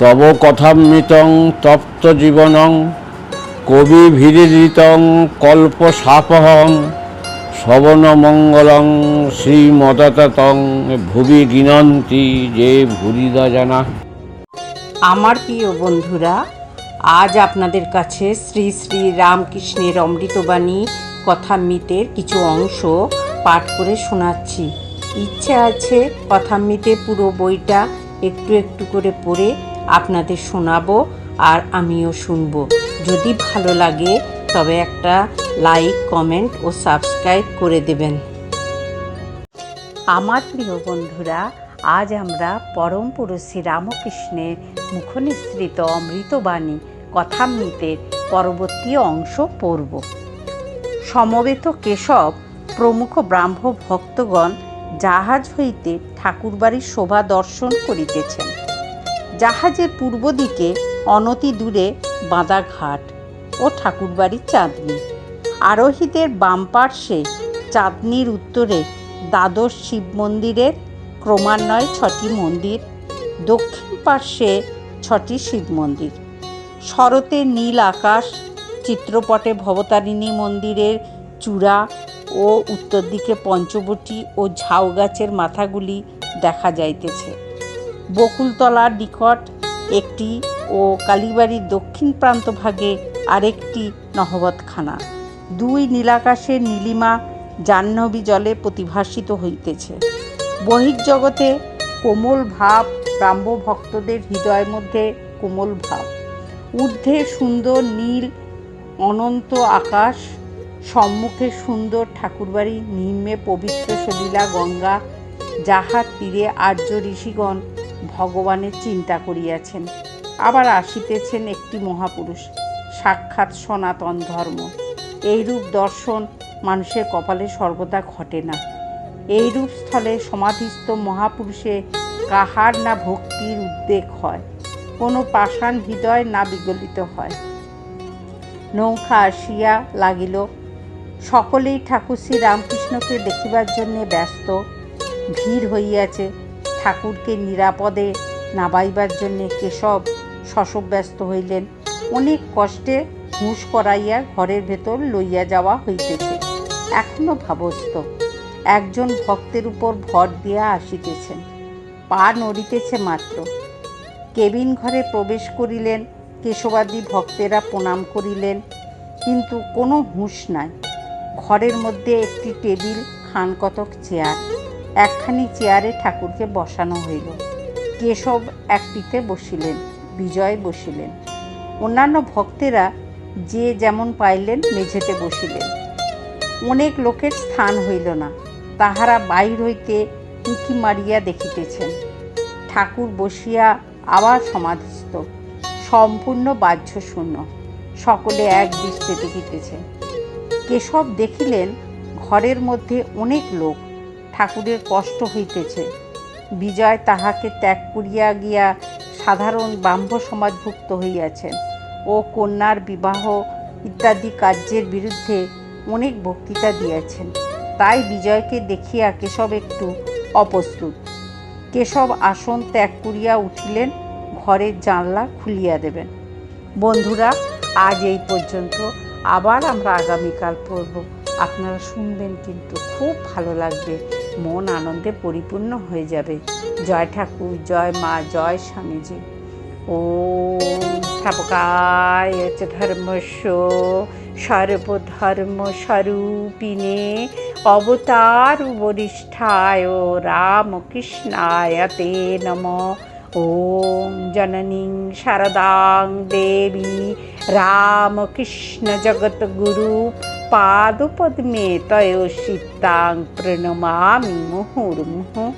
তব কথামৃতং তপ্ত জীবনং কবিভিরিদিতং কল্পসাপহং শ্রবণমঙ্গলং শ্রীমদততং ভুবি গিনন্তি যে ভুরিদা জানা। আমার প্রিয় বন্ধুরা, আজ আপনাদের কাছে শ্রী শ্রী রামকৃষ্ণের অমৃতবাণী কথামৃতের কিছু অংশ পাঠ করে শোনাচ্ছি। ইচ্ছে আছে কথামৃতের পুরো বইটা একটু একটু করে পড়ে আপনাদের শোনাবো আর আমিও শুনবো। যদি ভালো লাগে তবে একটা লাইক, কমেন্ট ও সাবস্ক্রাইব করে দেবেন। আমার প্রিয় বন্ধুরা, আজ আমরা পরম পুরুষ শ্রী রামকৃষ্ণের মুখনিসৃত অমৃতবাণী কথামৃতের পরবর্তী অংশ পড়ব। সমবেত কেশব প্রমুখ ব্রাহ্ম ভক্তগণ জাহাজ হইতে ঠাকুরবাড়ির শোভা দর্শন করিতেছেন। জাহাজের পূর্ব দিকে অনতি দূরে বাঁধা ঘাট ও ঠাকুরবাড়ির চাঁদনি। আরোহীদের বাম পার্শ্বে চাঁদনির উত্তরে দ্বাদশ শিব মন্দিরের ক্রমান্বয়ে 6টি মন্দির, দক্ষিণ পার্শ্বে 6টি শিব মন্দির। শরতে নীল আকাশ, চিত্রপটে ভবতারিণী মন্দিরের চূড়া ও উত্তর দিকে পঞ্চবটী ও ঝাউ গাছের মাথাগুলি দেখা যাইতেছে। বকুলতলার নিকট একটি ও কালীবাড়ির দক্ষিণ প্রান্ত ভাগে আরেকটি নহবতখানা। দুই নীলাকাশের নীলিমা জাহ্নবী জলে প্রতিভাসিত হইতেছে। বহির্জগতে কোমল ভাব, ব্রাহ্ম ভক্তদের হৃদয়ের মধ্যে কোমল ভাব। ঊর্ধ্বে সুন্দর নীল অনন্ত আকাশ, সম্মুখে সুন্দর ঠাকুরবাড়ি, নিম্নে পবিত্র সলিলা গঙ্গা, যাহার তীরে আর্য ঋষিগণ ভগবানের চিন্তা করিয়াছেন। আবার আসিতেছেন একটি মহাপুরুষ, সাক্ষাৎ সনাতন ধর্ম। এইরূপ দর্শন মানুষের কপালে সর্বদা ঘটে না। এইরূপ স্থলে সমাধিস্থ মহাপুরুষে কাহার না ভক্তির উদ্বেগ হয়, কোনো পাষাণ হৃদয় না বিগলিত হয়। নৌকা আসিয়া লাগিল, সকলেই ঠাকুর শ্রী রামকৃষ্ণকে দেখিবার জন্য ব্যস্ত। ভিড় হইয়াছে। ঠাকুরকে নিরাপদে নাবাইবার জন্যে কেশব শশব্যস্ত হইলেন। অনেক কষ্টে হুঁশ করাইয়া ঘরের ভেতর লইয়া যাওয়া হইতেছে। এখনো ভাবস্থ। একজন ভক্তের উপর ভর দিয়া আসিতেছেন, পা নড়িতেছে মাত্র। কেবিন ঘরে প্রবেশ করিলেন। কেশবাদী ভক্তেরা প্রণাম করিলেন, কিন্তু কোনো হুঁশ নাই। ঘরের মধ্যে একটি টেবিল, খানকতক চেয়ার। একখানি চেয়ারে ঠাকুরকে বসানো হইল। কেশব একটিতে বসিলেন, বিজয় বসিলেন। অন্যান্য ভক্তেরা যে যেমন পাইলেন মেঝেতে বসিলেন। অনেক লোকের স্থান হইল না। তাহারা বাহির হইতে উঁকি মারিয়া দেখিতেছেন। ঠাকুর বসিয়া আবার সমাধিস্থ, সম্পূর্ণ বাহ্য শূন্য। সকলে এক দৃষ্টে দেখিতেছেন। কেশব দেখিলেন ঘরের মধ্যে অনেক লোক, ঠাকুরের কষ্ট হইতেছে। বিজয় তাহাকে ত্যাগ করিয়া গিয়া সাধারণ ব্রাহ্ম সমাজভুক্ত হইয়াছেন ও কন্যার বিবাহ ইত্যাদি কার্যের বিরুদ্ধে অনেক বক্তৃতা দিয়াছেন। তাই বিজয়কে দেখিয়া কেশব একটু অপ্রস্তুত। কেশব আসন ত্যাগ করিয়া উঠিলেন, ঘরের জানলা খুলিয়া দেবেন। বন্ধুরা, আজ এই পর্যন্ত। আবার আমরা আগামীকাল পড়ব। আপনারা শুনবেন, কিন্তু খুব ভালো লাগবে, মন আনন্দে পরিপূর্ণ হয়ে যাবে। জয় ঠাকুর, জয় মা, জয় স্বামীজি। ওম স্থাপকায় চ ধর্মস্য সর্বধর্ম স্বরূপিণে অবতার বরিষ্ঠায় রামকৃষ্ণায় তে নমঃ। ওম জননীং শারদাং দেবী রামকৃষ্ণ জগৎগুরু পাদপদ্মে তয়োষিতাং প্রণমামি মুহুর্মুহুঃ।